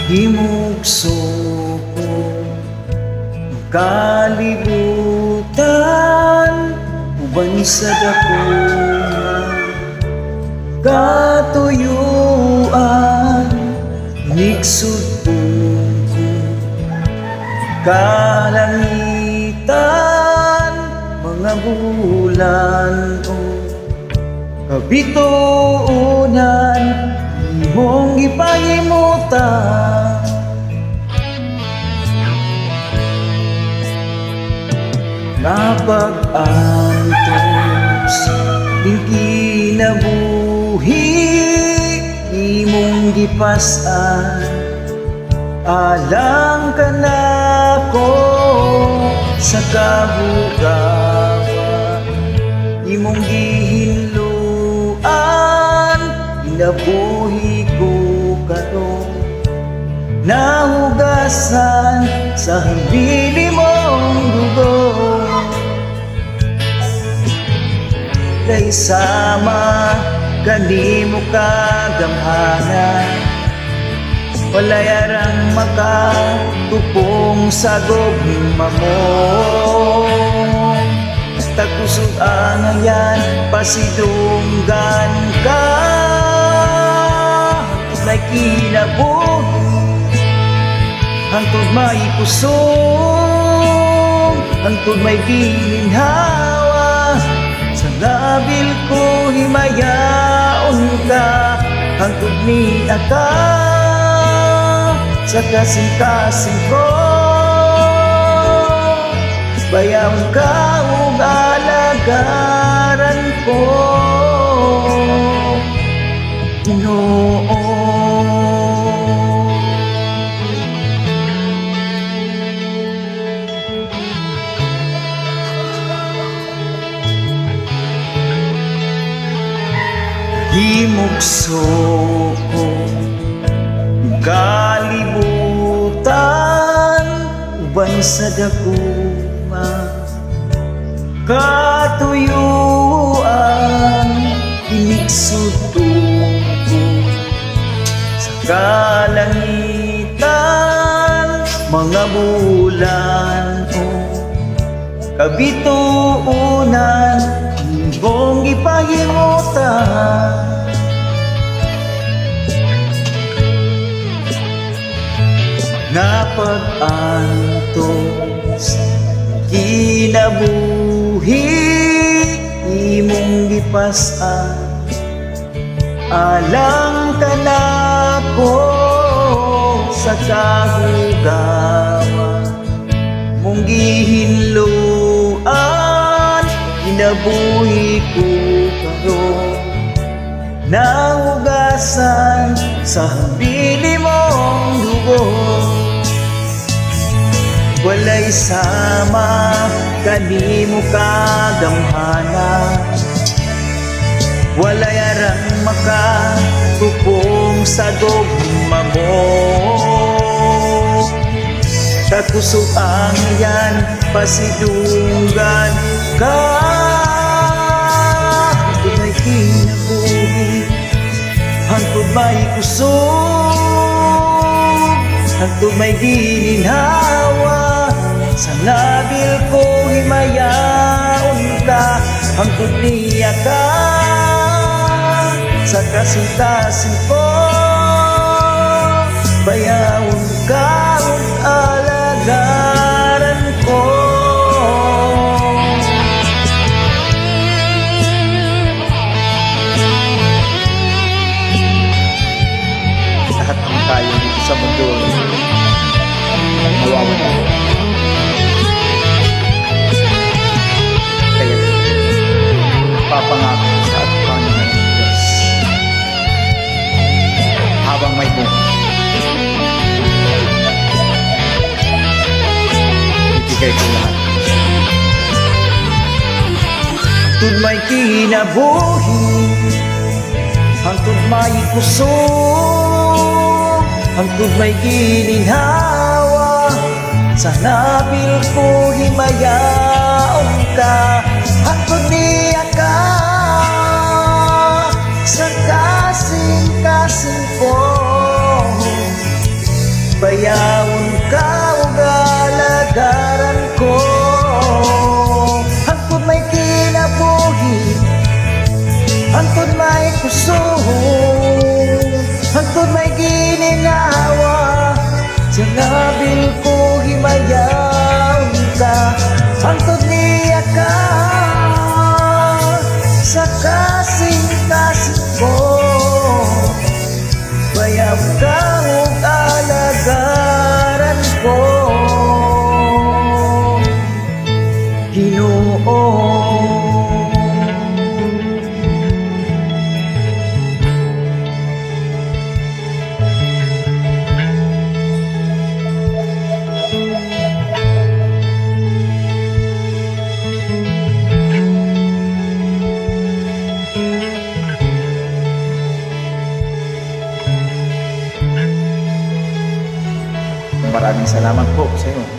Himugso ko kalibutan, uban sa dako nga katuyuan. Hinigsod ko kalangitan, mga bulan o kabituunan, imong ipahimutan. Napag-antos din kinabuhi, imong gipasan, alang ka na ko sa kahugawa. Imong gihinluan, inabuhi ko karon, nahugasan sa hambili mong dugo. Kay sama kanimo kagamhanan, walay arang makatupong sa gugma mo. Tagpusog ang ayan, pasidunggan ka, may kinabuhi, hangtod may kusog, hangtod may gilinhawa. Sa labil ko himayaon ka, hangtod ni aka sa kasing-kasing ko. Bayaw ka ug alagaran ko, Ginoo. Himugso ko kalibutan, uban sa dakuma katuyuan. Hinigsod ko sa kalangitan, mga bulan o kabituunan, imong ipahimutan. Napag-antos kinabuhi, imong gipasan, alang ka na ko sa kahugawa. Mong gihinluan, inabuhi ko karon, nahugasan sa hambili mong dugo. Walay sama kanimo kagamhanan, walay arang makatupong sa gugma mo. Tagpusog ang iyan, pasidunggan ka, hangtod may kinabuhi, hangtod may kusog, hangtod may gilinhawa. Sa labil ko himayaon ka, hangtod niya ka sa kasing-kasing ko. Bayawon ka ug alagaran ko. Lahat ng tayo dito sa mundo mawawala. Kaya papangako sa ating Panginoon Diyos, habang may buhay, ibigay ko lahat. Hangtod may kinabuhi, hangtod may kusog, hangtod may gilinhawa. Sa labil ko himayaon ka, hangtod niya ka sa kasing-kasing ko. Ginoo. Maraming salamat po sa iyo.